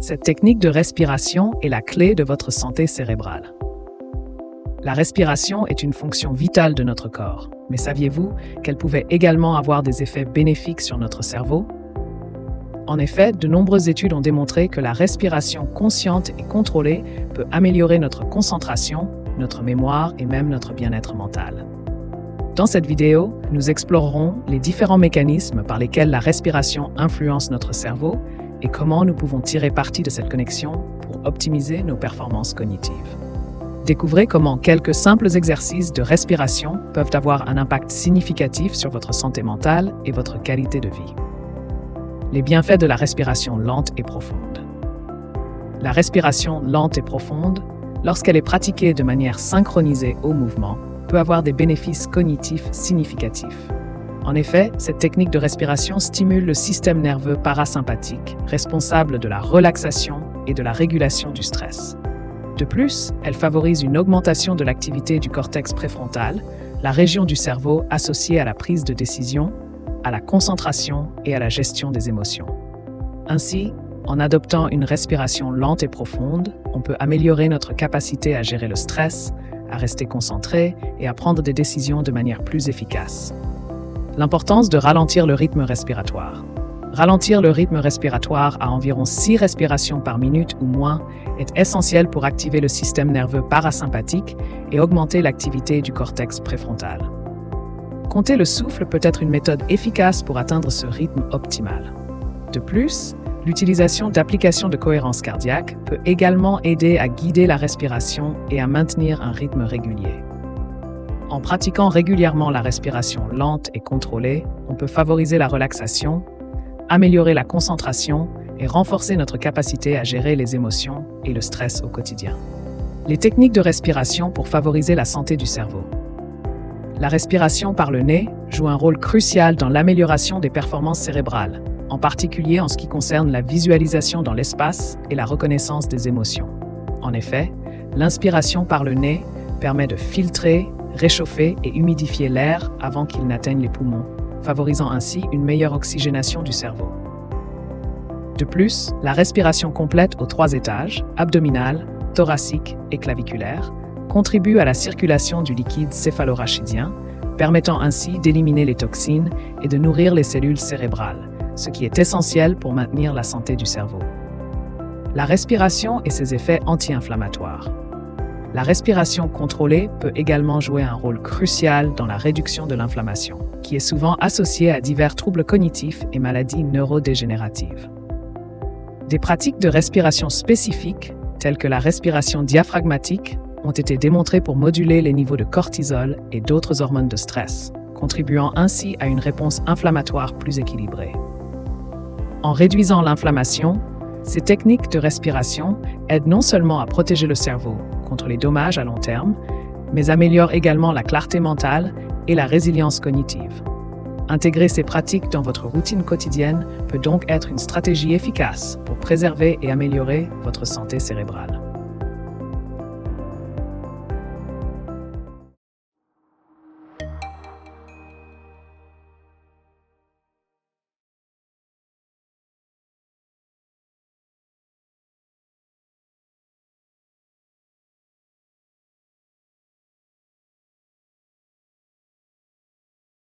Cette technique de respiration est la clé de votre santé cérébrale. La respiration est une fonction vitale de notre corps, mais saviez-vous qu'elle pouvait également avoir des effets bénéfiques sur notre cerveau? En effet, de nombreuses études ont démontré que la respiration consciente et contrôlée peut améliorer notre concentration, notre mémoire et même notre bien-être mental. Dans cette vidéo, nous explorerons les différents mécanismes par lesquels la respiration influence notre cerveau et comment nous pouvons tirer parti de cette connexion pour optimiser nos performances cognitives. Découvrez comment quelques simples exercices de respiration peuvent avoir un impact significatif sur votre santé mentale et votre qualité de vie. Les bienfaits de la respiration lente et profonde. La respiration lente et profonde, lorsqu'elle est pratiquée de manière synchronisée au mouvement, peut avoir des bénéfices cognitifs significatifs. En effet, cette technique de respiration stimule le système nerveux parasympathique, responsable de la relaxation et de la régulation du stress. De plus, elle favorise une augmentation de l'activité du cortex préfrontal, la région du cerveau associée à la prise de décision, à la concentration et à la gestion des émotions. Ainsi, en adoptant une respiration lente et profonde, on peut améliorer notre capacité à gérer le stress, à rester concentré et à prendre des décisions de manière plus efficace. L'importance de ralentir le rythme respiratoire. Ralentir le rythme respiratoire à environ 6 respirations par minute ou moins est essentiel pour activer le système nerveux parasympathique et augmenter l'activité du cortex préfrontal. Compter le souffle peut être une méthode efficace pour atteindre ce rythme optimal. De plus, l'utilisation d'applications de cohérence cardiaque peut également aider à guider la respiration et à maintenir un rythme régulier. En pratiquant régulièrement la respiration lente et contrôlée, on peut favoriser la relaxation, améliorer la concentration et renforcer notre capacité à gérer les émotions et le stress au quotidien. Les techniques de respiration pour favoriser la santé du cerveau. La respiration par le nez joue un rôle crucial dans l'amélioration des performances cérébrales, en particulier en ce qui concerne la visualisation dans l'espace et la reconnaissance des émotions. En effet, l'inspiration par le nez permet de filtrer, réchauffer et humidifier l'air avant qu'il n'atteigne les poumons, favorisant ainsi une meilleure oxygénation du cerveau. De plus, la respiration complète aux 3 étages, abdominale, thoracique et claviculaire, contribue à la circulation du liquide céphalorachidien, permettant ainsi d'éliminer les toxines et de nourrir les cellules cérébrales, ce qui est essentiel pour maintenir la santé du cerveau. La respiration et ses effets anti-inflammatoires. La respiration contrôlée peut également jouer un rôle crucial dans la réduction de l'inflammation, qui est souvent associée à divers troubles cognitifs et maladies neurodégénératives. Des pratiques de respiration spécifiques, telles que la respiration diaphragmatique, ont été démontrées pour moduler les niveaux de cortisol et d'autres hormones de stress, contribuant ainsi à une réponse inflammatoire plus équilibrée. En réduisant l'inflammation, ces techniques de respiration aident non seulement à protéger le cerveau contre les dommages à long terme, mais améliorent également la clarté mentale et la résilience cognitive. Intégrer ces pratiques dans votre routine quotidienne peut donc être une stratégie efficace pour préserver et améliorer votre santé cérébrale.